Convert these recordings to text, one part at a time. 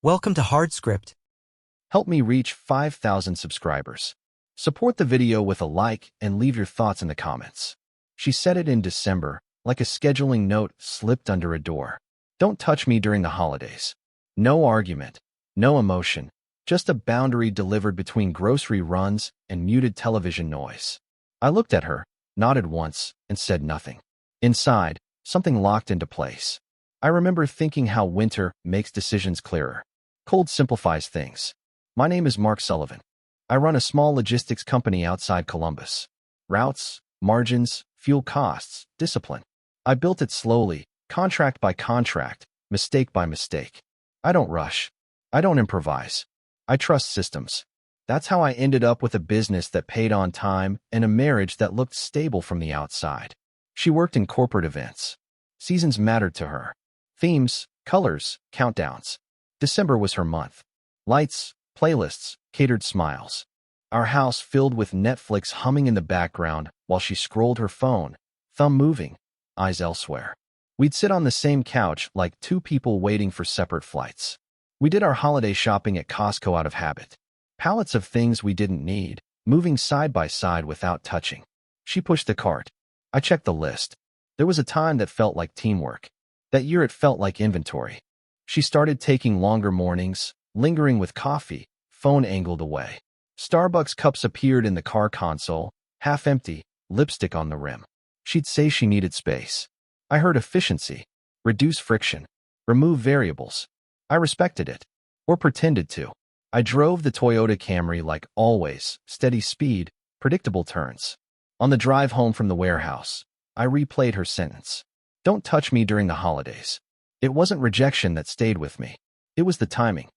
Welcome to HardScript. Help me reach 5,000 subscribers. Support the video with a like and leave your thoughts in the comments. She said it in December, like a scheduling note slipped under a door. Don't touch me during the holidays. No argument, no emotion, just a boundary delivered between grocery runs and muted television noise. I looked at her, nodded once, and said nothing. Inside, something locked into place. I remember thinking how winter makes decisions clearer. Cold simplifies things. My name is Mark Sullivan. I run a small logistics company outside Columbus. Routes, margins, fuel costs, discipline. I built it slowly, contract by contract, mistake by mistake. I don't rush. I don't improvise. I trust systems. That's how I ended up with a business that paid on time and a marriage that looked stable from the outside. She worked in corporate events. Seasons mattered to her. Themes, colors, countdowns. December was her month. Lights, playlists, catered smiles. Our house filled with Netflix humming in the background while she scrolled her phone, thumb moving, eyes elsewhere. We'd sit on the same couch like two people waiting for separate flights. We did our holiday shopping at Costco out of habit. Pallets of things we didn't need, moving side by side without touching. She pushed the cart. I checked the list. There was a time that felt like teamwork. That year it felt like inventory. She started taking longer mornings, lingering with coffee, phone angled away. Starbucks cups appeared in the car console, half empty, lipstick on the rim. She'd say she needed space. I heard efficiency, reduce friction, remove variables. I respected it, or pretended to. I drove the Toyota Camry like always, steady speed, predictable turns. On the drive home from the warehouse, I replayed her sentence. Don't touch me during the holidays. It wasn't rejection that stayed with me. It was the timing.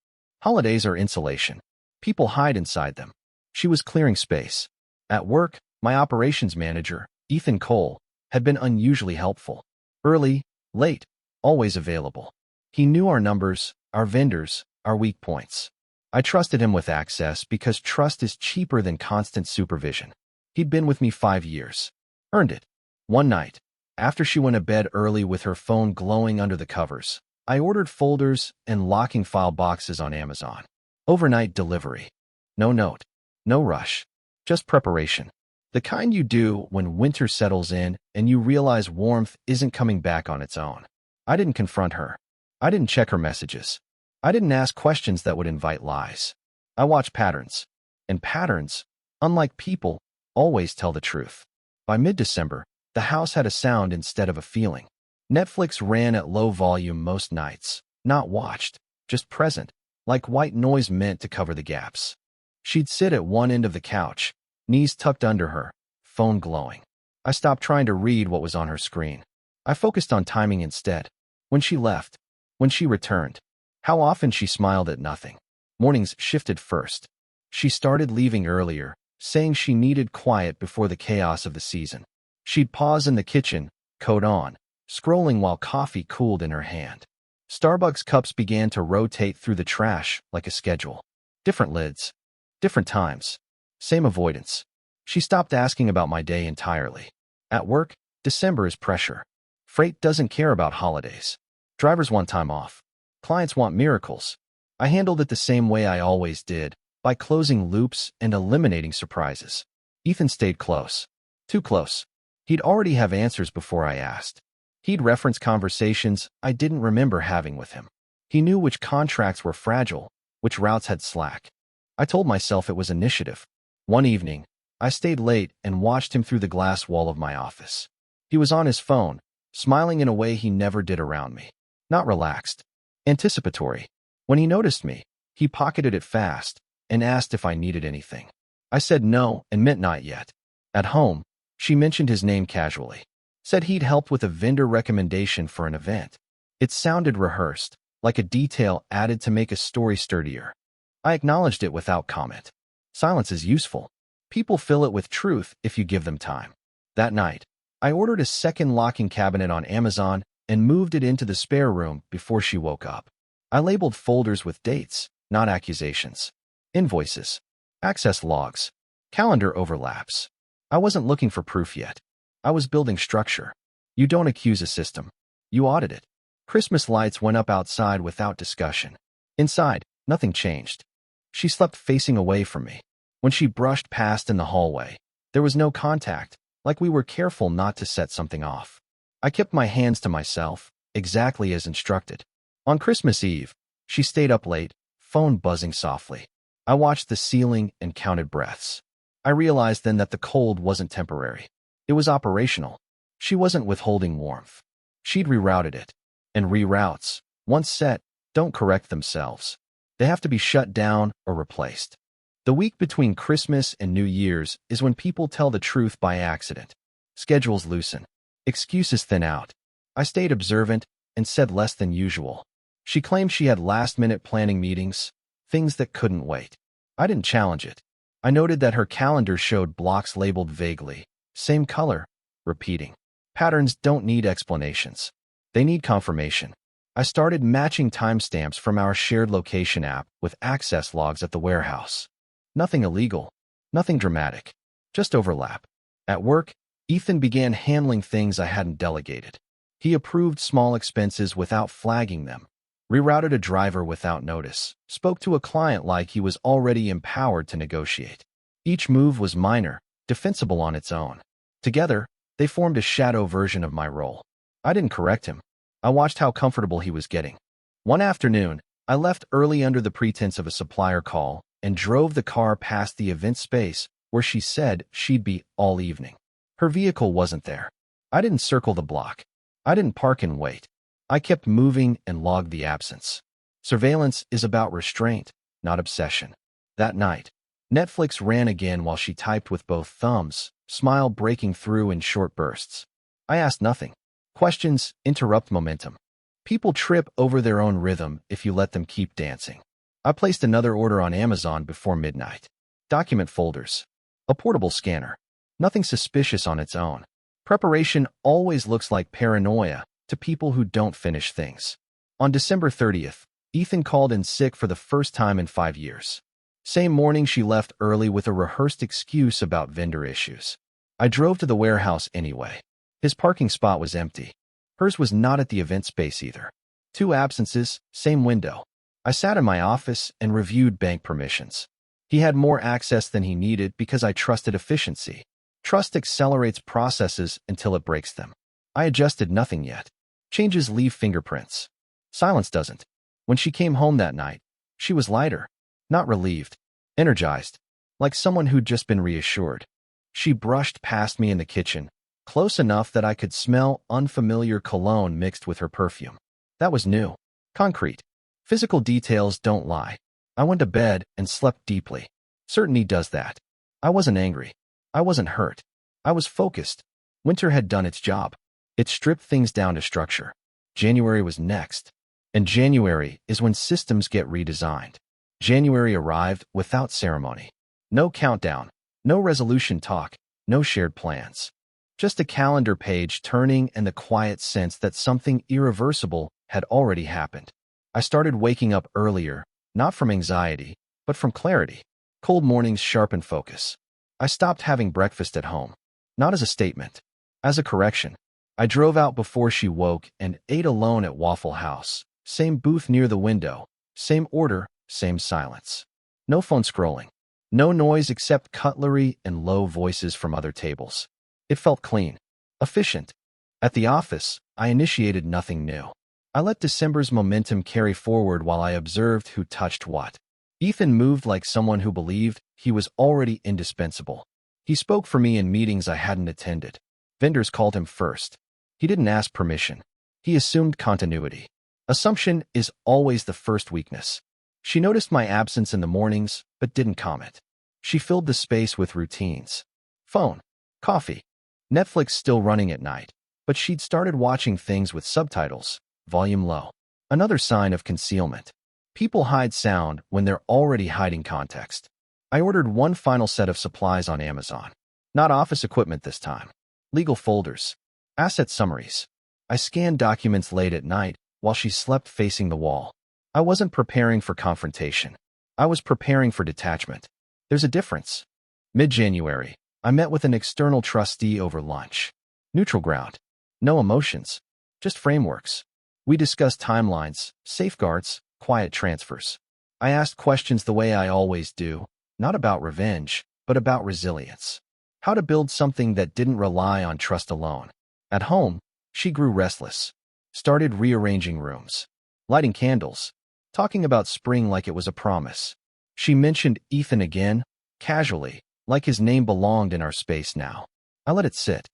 Holidays are insulation. People hide inside them. She was clearing space. At work, my operations manager, Ethan Cole, had been unusually helpful. Early, late, always available. He knew our numbers, our vendors, our weak points. I trusted him with access because trust is cheaper than constant supervision. He'd been with me 5 years. Earned it. One night, after she went to bed early with her phone glowing under the covers, I ordered folders and locking file boxes on Amazon. Overnight delivery. No note. No rush. Just preparation. The kind you do when winter settles in and you realize warmth isn't coming back on its own. I didn't confront her. I didn't check her messages. I didn't ask questions that would invite lies. I watched patterns. And patterns, unlike people, always tell the truth. By mid-December, the house had a sound instead of a feeling. Netflix ran at low volume most nights, not watched, just present, like white noise meant to cover the gaps. She'd sit at one end of the couch, knees tucked under her, phone glowing. I stopped trying to read what was on her screen. I focused on timing instead. When she left, when she returned, how often she smiled at nothing. Mornings shifted first. She started leaving earlier, saying she needed quiet before the chaos of the season. She'd pause in the kitchen, coat on, scrolling while coffee cooled in her hand. Starbucks cups began to rotate through the trash like a schedule. Different lids. Different times. Same avoidance. She stopped asking about my day entirely. At work, December is pressure. Freight doesn't care about holidays. Drivers want time off. Clients want miracles. I handled it the same way I always did, by closing loops and eliminating surprises. Ethan stayed close. Too close. He'd already have answers before I asked. He'd reference conversations I didn't remember having with him. He knew which contracts were fragile, which routes had slack. I told myself it was initiative. One evening, I stayed late and watched him through the glass wall of my office. He was on his phone, smiling in a way he never did around me. Not relaxed. Anticipatory. When he noticed me, he pocketed it fast and asked if I needed anything. I said no and meant not yet. At home, she mentioned his name casually. Said he'd helped with a vendor recommendation for an event. It sounded rehearsed, like a detail added to make a story sturdier. I acknowledged it without comment. Silence is useful. People fill it with truth if you give them time. That night, I ordered a second locking cabinet on Amazon and moved it into the spare room before she woke up. I labeled folders with dates, not accusations. Invoices. Access logs. Calendar overlaps. I wasn't looking for proof yet. I was building structure. You don't accuse a system. You audit it. Christmas lights went up outside without discussion. Inside, nothing changed. She slept facing away from me. When she brushed past in the hallway, there was no contact, like we were careful not to set something off. I kept my hands to myself, exactly as instructed. On Christmas Eve, she stayed up late, phone buzzing softly. I watched the ceiling and counted breaths. I realized then that the cold wasn't temporary. It was operational. She wasn't withholding warmth. She'd rerouted it. And reroutes, once set, don't correct themselves. They have to be shut down or replaced. The week between Christmas and New Year's is when people tell the truth by accident. Schedules loosen. Excuses thin out. I stayed observant and said less than usual. She claimed she had last-minute planning meetings, things that couldn't wait. I didn't challenge it. I noted that her calendar showed blocks labeled vaguely, same color, repeating. Patterns don't need explanations. They need confirmation. I started matching timestamps from our shared location app with access logs at the warehouse. Nothing illegal, nothing dramatic, just overlap. At work, Ethan began handling things I hadn't delegated. He approved small expenses without flagging them, rerouted a driver without notice, spoke to a client like he was already empowered to negotiate. Each move was minor, defensible on its own. Together, they formed a shadow version of my role. I didn't correct him. I watched how comfortable he was getting. One afternoon, I left early under the pretense of a supplier call and drove the car past the event space where she said she'd be all evening. Her vehicle wasn't there. I didn't circle the block. I didn't park and wait. I kept moving and logged the absence. Surveillance is about restraint, not obsession. That night, Netflix ran again while she typed with both thumbs, smile breaking through in short bursts. I asked nothing. Questions interrupt momentum. People trip over their own rhythm if you let them keep dancing. I placed another order on Amazon before midnight. Document folders. A portable scanner. Nothing suspicious on its own. Preparation always looks like paranoia to people who don't finish things. On December 30th, Ethan called in sick for the first time in 5 years. Same morning, she left early with a rehearsed excuse about vendor issues. I drove to the warehouse anyway. His parking spot was empty. Hers was not at the event space either. 2 absences, same window. I sat in my office and reviewed bank permissions. He had more access than he needed because I trusted efficiency. Trust accelerates processes until it breaks them. I adjusted nothing yet. Changes leave fingerprints. Silence doesn't. When she came home that night, she was lighter, not relieved, energized, like someone who'd just been reassured. She brushed past me in the kitchen, close enough that I could smell unfamiliar cologne mixed with her perfume. That was new. Concrete. Physical details don't lie. I went to bed and slept deeply. Certainty does that. I wasn't angry. I wasn't hurt. I was focused. Winter had done its job. It stripped things down to structure. January was next. And January is when systems get redesigned. January arrived without ceremony. No countdown. No resolution talk. No shared plans. Just a calendar page turning and the quiet sense that something irreversible had already happened. I started waking up earlier, not from anxiety, but from clarity. Cold mornings sharpen focus. I stopped having breakfast at home. Not as a statement. As a correction. I drove out before she woke and ate alone at Waffle House. Same booth near the window. Same order, same silence. No phone scrolling. No noise except cutlery and low voices from other tables. It felt clean. Efficient. At the office, I initiated nothing new. I let December's momentum carry forward while I observed who touched what. Ethan moved like someone who believed he was already indispensable. He spoke for me in meetings I hadn't attended. Vendors called him first. He didn't ask permission. He assumed continuity. Assumption is always the first weakness. She noticed my absence in the mornings, but didn't comment. She filled the space with routines. Phone. Coffee. Netflix still running at night, but she'd started watching things with subtitles, volume low. Another sign of concealment. People hide sound when they're already hiding context. I ordered one final set of supplies on Amazon. Not office equipment this time. Legal folders. Asset summaries. I scanned documents late at night while she slept facing the wall. I wasn't preparing for confrontation. I was preparing for detachment. There's a difference. Mid-January, I met with an external trustee over lunch. Neutral ground. No emotions. Just frameworks. We discussed timelines, safeguards, quiet transfers. I asked questions the way I always do, not about revenge, but about resilience. How to build something that didn't rely on trust alone. At home, she grew restless, started rearranging rooms, lighting candles, talking about spring like it was a promise. She mentioned Ethan again, casually, like his name belonged in our space now. I let it sit.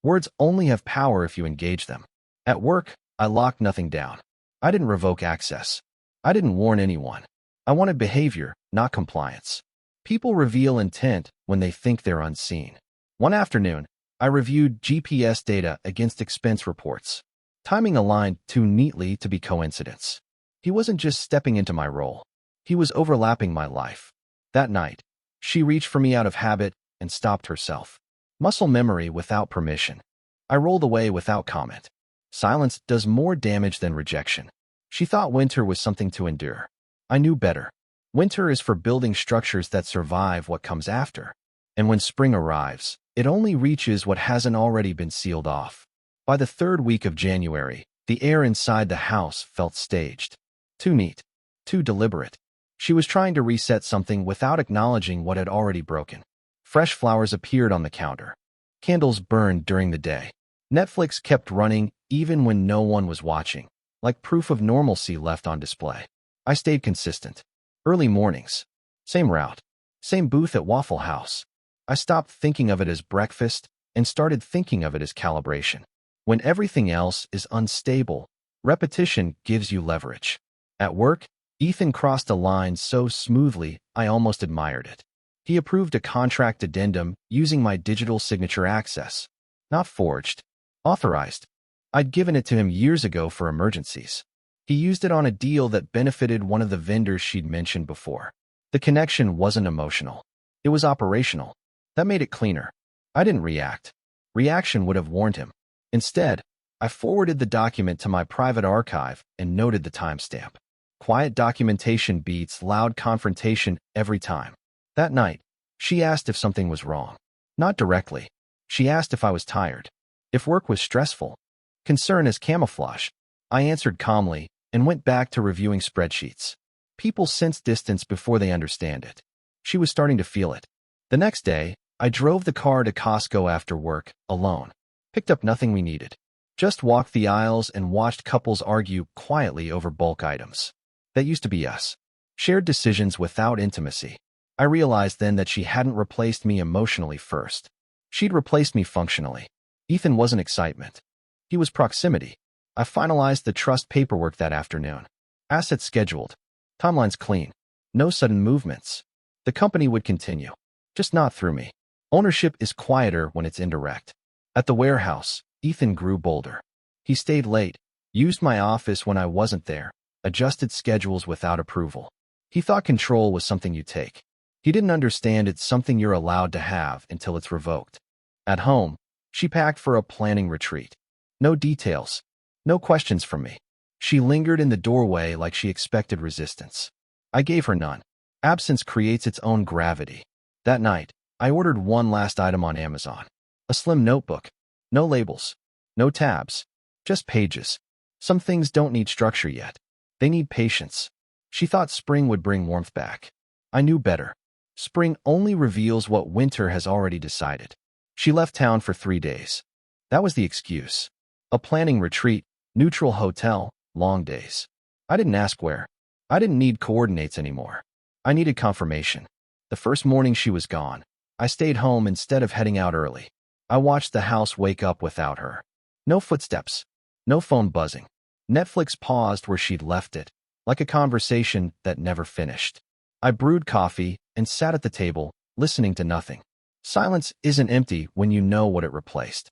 Words only have power if you engage them. At work, I locked nothing down. I didn't revoke access. I didn't warn anyone. I wanted behavior, not compliance. People reveal intent when they think they're unseen. One afternoon, I reviewed GPS data against expense reports. Timing aligned too neatly to be coincidence. He wasn't just stepping into my role. He was overlapping my life. That night, she reached for me out of habit and stopped herself. Muscle memory without permission. I rolled away without comment. Silence does more damage than rejection. She thought winter was something to endure. I knew better. Winter is for building structures that survive what comes after. And when spring arrives, it only reaches what hasn't already been sealed off. By the third week of January, the air inside the house felt staged. Too neat. Too deliberate. She was trying to reset something without acknowledging what had already broken. Fresh flowers appeared on the counter. Candles burned during the day. Netflix kept running even when no one was watching, like proof of normalcy left on display. I stayed consistent. Early mornings. Same route. Same booth at Waffle House. I stopped thinking of it as breakfast and started thinking of it as calibration. When everything else is unstable, repetition gives you leverage. At work, Ethan crossed a line so smoothly I almost admired it. He approved a contract addendum using my digital signature access. Not forged. Authorized. I'd given it to him years ago for emergencies. He used it on a deal that benefited one of the vendors she'd mentioned before. The connection wasn't emotional. It was operational. That made it cleaner. I didn't react. Reaction would have warned him. Instead, I forwarded the document to my private archive and noted the timestamp. Quiet documentation beats loud confrontation every time. That night, she asked if something was wrong. Not directly. She asked if I was tired. If work was stressful. Concern as camouflage. I answered calmly and went back to reviewing spreadsheets. People sense distance before they understand it. She was starting to feel it. The next day, I drove the car to Costco after work, alone. Picked up nothing we needed. Just walked the aisles and watched couples argue quietly over bulk items. That used to be us. Shared decisions without intimacy. I realized then that she hadn't replaced me emotionally first. She'd replaced me functionally. Ethan wasn't excitement. He was proximity. I finalized the trust paperwork that afternoon. Assets scheduled. Timelines clean. No sudden movements. The company would continue. Just not through me. Ownership is quieter when it's indirect. At the warehouse, Ethan grew bolder. He stayed late, used my office when I wasn't there, adjusted schedules without approval. He thought control was something you take. He didn't understand it's something you're allowed to have until it's revoked. At home, she packed for a planning retreat. No details. No questions from me. She lingered in the doorway like she expected resistance. I gave her none. Absence creates its own gravity. That night, I ordered one last item on Amazon. A slim notebook. No labels. No tabs. Just pages. Some things don't need structure yet. They need patience. She thought spring would bring warmth back. I knew better. Spring only reveals what winter has already decided. She left town for 3 days. That was the excuse. A planning retreat, neutral hotel, long days. I didn't ask where. I didn't need coordinates anymore. I needed confirmation. The first morning she was gone, I stayed home instead of heading out early. I watched the house wake up without her. No footsteps. No phone buzzing. Netflix paused where she'd left it, like a conversation that never finished. I brewed coffee and sat at the table, listening to nothing. Silence isn't empty when you know what it replaced.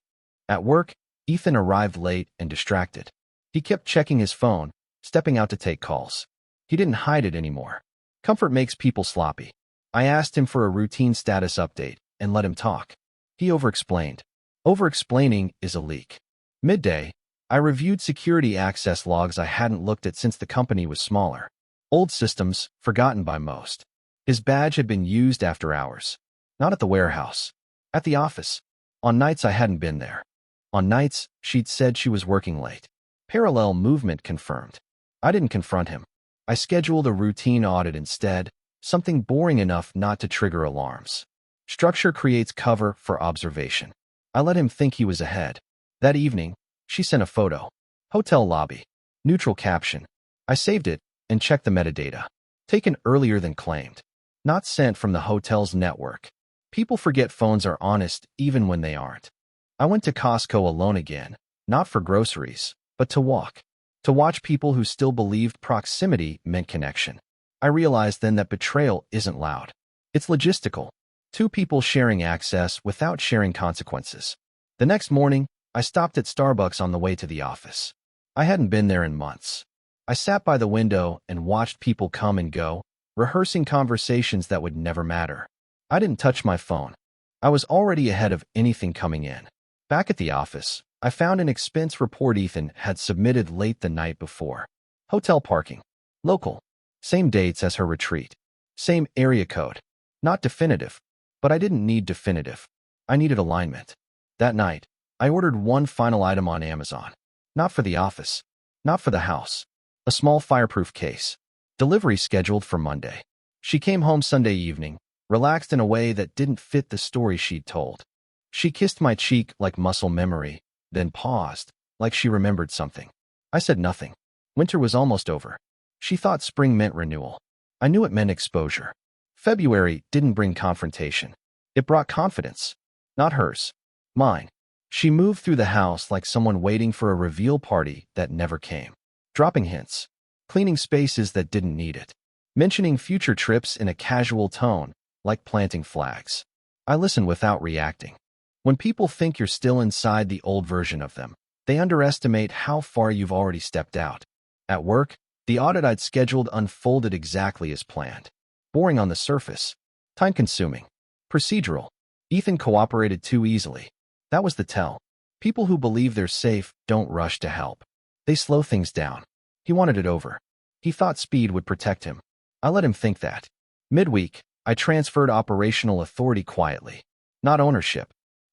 At work, Ethan arrived late and distracted. He kept checking his phone, stepping out to take calls. He didn't hide it anymore. Comfort makes people sloppy. I asked him for a routine status update and let him talk. He overexplained. Overexplaining is a leak. Midday, I reviewed security access logs I hadn't looked at since the company was smaller. Old systems, forgotten by most. His badge had been used after hours. Not at the warehouse. At the office. On nights I hadn't been there. On nights, she'd said she was working late. Parallel movement confirmed. I didn't confront him. I scheduled a routine audit instead, something boring enough not to trigger alarms. Structure creates cover for observation. I let him think he was ahead. That evening, she sent a photo. Hotel lobby. Neutral caption. I saved it and checked the metadata. Taken earlier than claimed. Not sent from the hotel's network. People forget phones are honest even when they aren't. I went to Costco alone again, not for groceries, but to walk. To watch people who still believed proximity meant connection. I realized then that betrayal isn't loud. It's logistical. Two people sharing access without sharing consequences. The next morning, I stopped at Starbucks on the way to the office. I hadn't been there in months. I sat by the window and watched people come and go, rehearsing conversations that would never matter. I didn't touch my phone. I was already ahead of anything coming in. Back at the office, I found an expense report Ethan had submitted late the night before. Hotel parking. Local. Same dates as her retreat. Same area code. Not definitive. But I didn't need definitive. I needed alignment. That night, I ordered one final item on Amazon. Not for the office. Not for the house. A small fireproof case. Delivery scheduled for Monday. She came home Sunday evening, relaxed in a way that didn't fit the story she'd told. She kissed my cheek like muscle memory, then paused, like she remembered something. I said nothing. Winter was almost over. She thought spring meant renewal. I knew it meant exposure. February didn't bring confrontation. It brought confidence. Not hers. Mine. She moved through the house like someone waiting for a reveal party that never came. Dropping hints. Cleaning spaces that didn't need it. Mentioning future trips in a casual tone, like planting flags. I listened without reacting. When people think you're still inside the old version of them, they underestimate how far you've already stepped out. At work, the audit I'd scheduled unfolded exactly as planned. Boring on the surface. Time-consuming. Procedural. Ethan cooperated too easily. That was the tell. People who believe they're safe don't rush to help. They slow things down. He wanted it over. He thought speed would protect him. I let him think that. Midweek, I transferred operational authority quietly. Not ownership.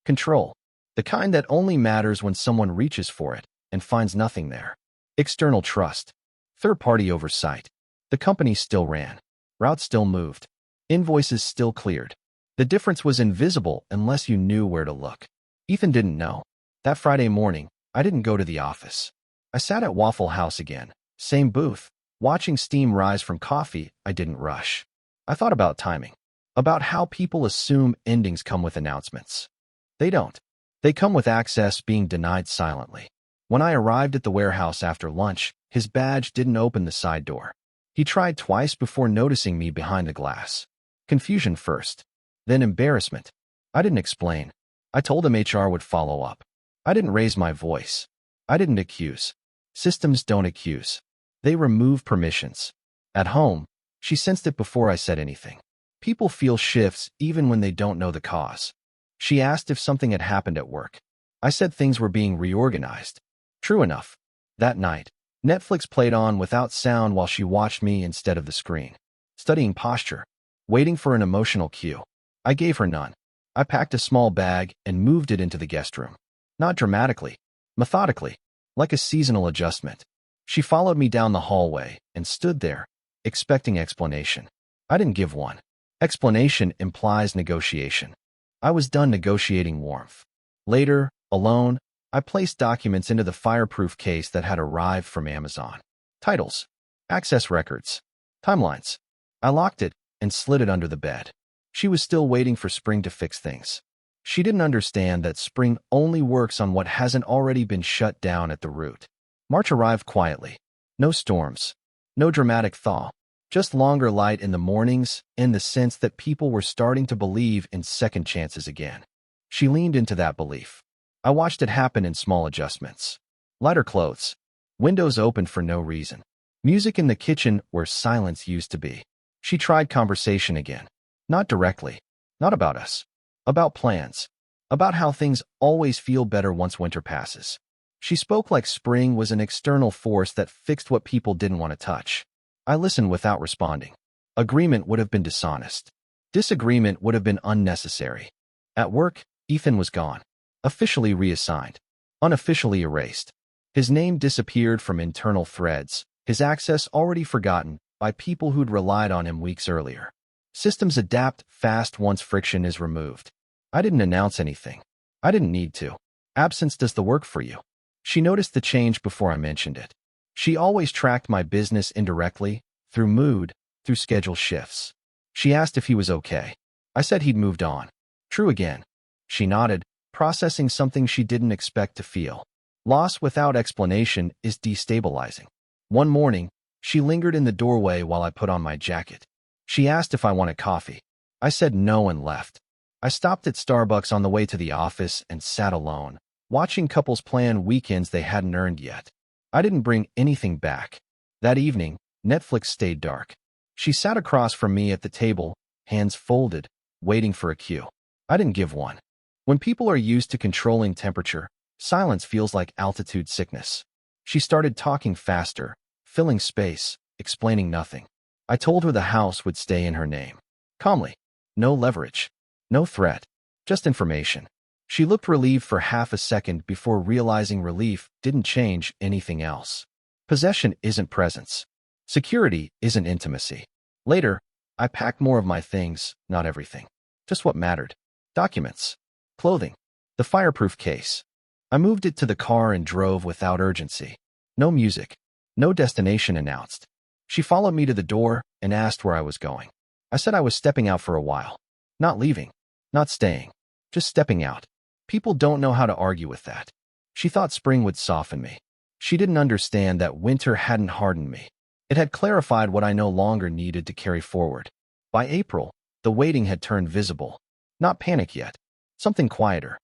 Control. The kind that only matters when someone reaches for it and finds nothing there. External trust. Third-party oversight. The company still ran. Routes still moved. Invoices still cleared. The difference was invisible unless you knew where to look. Ethan didn't know. That Friday morning, I didn't go to the office. I sat at Waffle House again. Same booth. Watching steam rise from coffee, I didn't rush. I thought about timing. About how people assume endings come with announcements. They don't. They come with access being denied silently. When I arrived at the warehouse after lunch, his badge didn't open the side door. He tried twice before noticing me behind the glass. Confusion first. Then embarrassment. I didn't explain. I told him HR would follow up. I didn't raise my voice. I didn't accuse. Systems don't accuse. They remove permissions. At home, she sensed it before I said anything. People feel shifts even when they don't know the cause. She asked if something had happened at work. I said things were being reorganized. True enough. That night, Netflix played on without sound while she watched me instead of the screen. Studying posture. Waiting for an emotional cue. I gave her none. I packed a small bag and moved it into the guest room. Not dramatically. Methodically. Like a seasonal adjustment. She followed me down the hallway and stood there, expecting explanation. I didn't give one. Explanation implies negotiation. I was done negotiating warmth. Later, alone, I placed documents into the fireproof case that had arrived from Amazon. Titles. Access records. Timelines. I locked it and slid it under the bed. She was still waiting for spring to fix things. She didn't understand that spring only works on what hasn't already been shut down at the root. March arrived quietly. No storms. No dramatic thaw. Just longer light in the mornings and the sense that people were starting to believe in second chances again. She leaned into that belief. I watched it happen in small adjustments. Lighter clothes. Windows opened for no reason. Music in the kitchen where silence used to be. She tried conversation again. Not directly. Not about us. About plans. About how things always feel better once winter passes. She spoke like spring was an external force that fixed what people didn't want to touch. I listened without responding. Agreement would have been dishonest. Disagreement would have been unnecessary. At work, Ethan was gone. Officially reassigned. Unofficially erased. His name disappeared from internal threads, his access already forgotten, by people who'd relied on him weeks earlier. Systems adapt fast once friction is removed. I didn't announce anything. I didn't need to. Absence does the work for you. She noticed the change before I mentioned it. She always tracked my business indirectly, through mood, through schedule shifts. She asked if he was okay. I said he'd moved on. True again. She nodded, processing something she didn't expect to feel. Loss without explanation is destabilizing. One morning, she lingered in the doorway while I put on my jacket. She asked if I wanted coffee. I said no and left. I stopped at Starbucks on the way to the office and sat alone, watching couples plan weekends they hadn't earned yet. I didn't bring anything back. That evening, Netflix stayed dark. She sat across from me at the table, hands folded, waiting for a cue. I didn't give one. When people are used to controlling temperature, silence feels like altitude sickness. She started talking faster, filling space, explaining nothing. I told her the house would stay in her name. Calmly. No leverage. No threat. Just information. She looked relieved for half a second before realizing relief didn't change anything else. Possession isn't presence. Security isn't intimacy. Later, I packed more of my things, not everything. Just what mattered. Documents. Clothing. The fireproof case. I moved it to the car and drove without urgency. No music. No destination announced. She followed me to the door and asked where I was going. I said I was stepping out for a while. Not leaving. Not staying. Just stepping out. People don't know how to argue with that. She thought spring would soften me. She didn't understand that winter hadn't hardened me. It had clarified what I no longer needed to carry forward. By April, the waiting had turned visible. Not panic yet. Something quieter.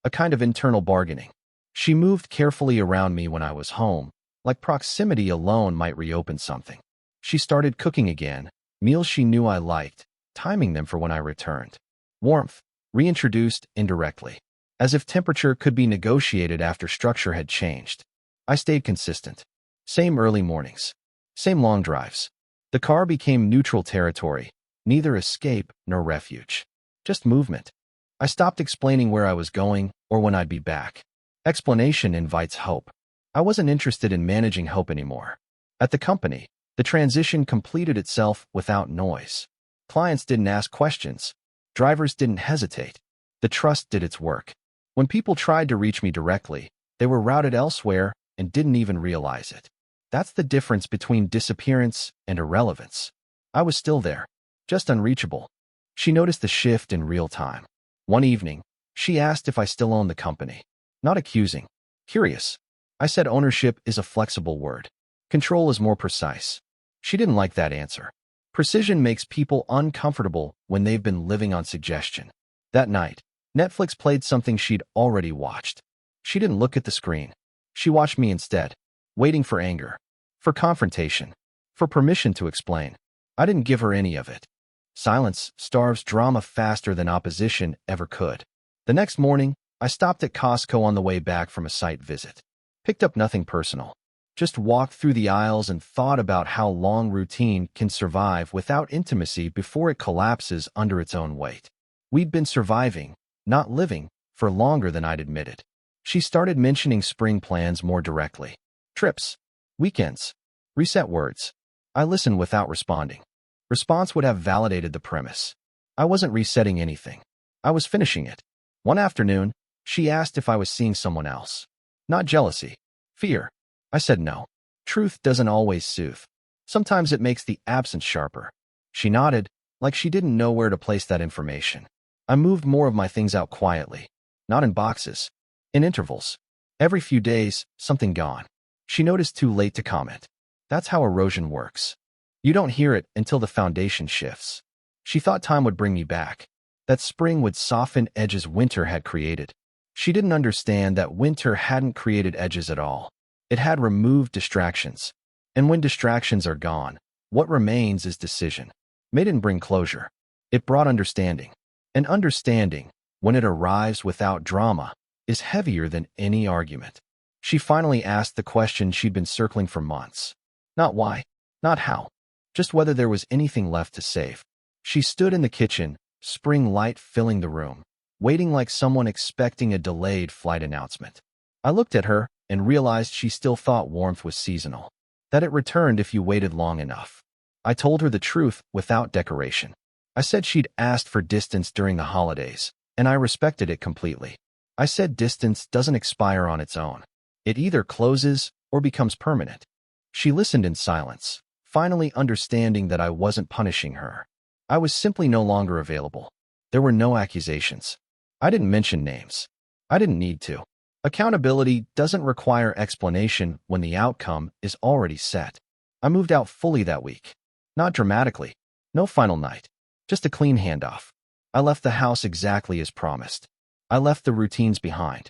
A kind of internal bargaining. She moved carefully around me when I was home, like proximity alone might reopen something. She started cooking again, meals she knew I liked, timing them for when I returned. Warmth, reintroduced indirectly. As if temperature could be negotiated after structure had changed. I stayed consistent. Same early mornings. Same long drives. The car became neutral territory, neither escape nor refuge. Just movement. I stopped explaining where I was going or when I'd be back. Explanation invites hope. I wasn't interested in managing hope anymore. At the company, the transition completed itself without noise. Clients didn't ask questions. Drivers didn't hesitate. The trust did its work. When people tried to reach me directly, they were routed elsewhere and didn't even realize it. That's the difference between disappearance and irrelevance. I was still there, just unreachable. She noticed the shift in real time. One evening, she asked if I still owned the company. Not accusing. Curious. I said ownership is a flexible word. Control is more precise. She didn't like that answer. Precision makes people uncomfortable when they've been living on suggestion. That night, Netflix played something she'd already watched. She didn't look at the screen. She watched me instead, waiting for anger, for confrontation, for permission to explain. I didn't give her any of it. Silence starves drama faster than opposition ever could. The next morning, I stopped at Costco on the way back from a site visit. Picked up nothing personal. Just walked through the aisles and thought about how long routine can survive without intimacy before it collapses under its own weight. We'd been surviving, not living, for longer than I'd admitted. She started mentioning spring plans more directly. Trips. Weekends. Reset words. I listened without responding. Response would have validated the premise. I wasn't resetting anything. I was finishing it. One afternoon, she asked if I was seeing someone else. Not jealousy. Fear. I said no. Truth doesn't always soothe. Sometimes it makes the absence sharper. She nodded, like she didn't know where to place that information. I moved more of my things out quietly. Not in boxes. In intervals. Every few days, something gone. She noticed too late to comment. That's how erosion works. You don't hear it until the foundation shifts. She thought time would bring me back. That spring would soften edges winter had created. She didn't understand that winter hadn't created edges at all. It had removed distractions. And when distractions are gone, what remains is decision. It didn't bring closure. It brought understanding. And understanding, when it arrives without drama, is heavier than any argument. She finally asked the question she'd been circling for months. Not why, not how, just whether there was anything left to save. She stood in the kitchen, spring light filling the room, waiting like someone expecting a delayed flight announcement. I looked at her and realized she still thought warmth was seasonal, that it returned if you waited long enough. I told her the truth without decoration. I said she'd asked for distance during the holidays, and I respected it completely. I said distance doesn't expire on its own. It either closes or becomes permanent. She listened in silence, finally understanding that I wasn't punishing her. I was simply no longer available. There were no accusations. I didn't mention names. I didn't need to. Accountability doesn't require explanation when the outcome is already set. I moved out fully that week. Not dramatically. No final night. Just a clean handoff. I left the house exactly as promised. I left the routines behind.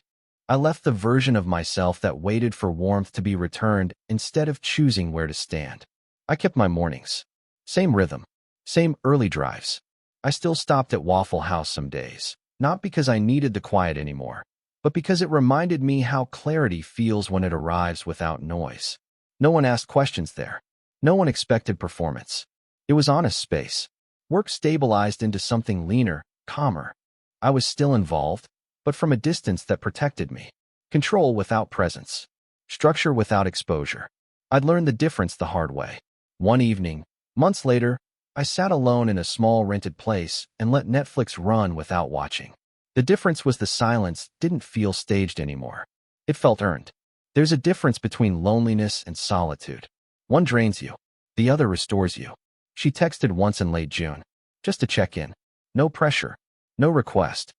I left the version of myself that waited for warmth to be returned instead of choosing where to stand. I kept my mornings. Same rhythm. Same early drives. I still stopped at Waffle House some days, not because I needed the quiet anymore, but because it reminded me how clarity feels when it arrives without noise. No one asked questions there. No one expected performance. It was honest space. Work stabilized into something leaner, calmer. I was still involved, but from a distance that protected me. Control without presence. Structure without exposure. I'd learned the difference the hard way. One evening, months later, I sat alone in a small rented place and let Netflix run without watching. The difference was the silence didn't feel staged anymore. It felt earned. There's a difference between loneliness and solitude. One drains you. The other restores you. She texted once in late June, just to check in. No pressure. No request.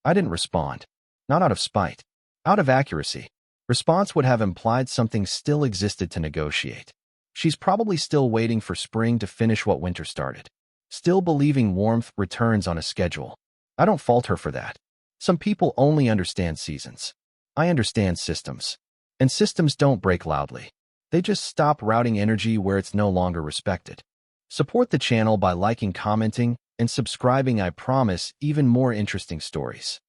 I didn't respond. Not out of spite. Out of accuracy. Response would have implied something still existed to negotiate. She's probably still waiting for spring to finish what winter started. Still believing warmth returns on a schedule. I don't fault her for that. Some people only understand seasons. I understand systems. And systems don't break loudly. They just stop routing energy where it's no longer respected. Support the channel by liking, commenting, and subscribing. I promise even more interesting stories.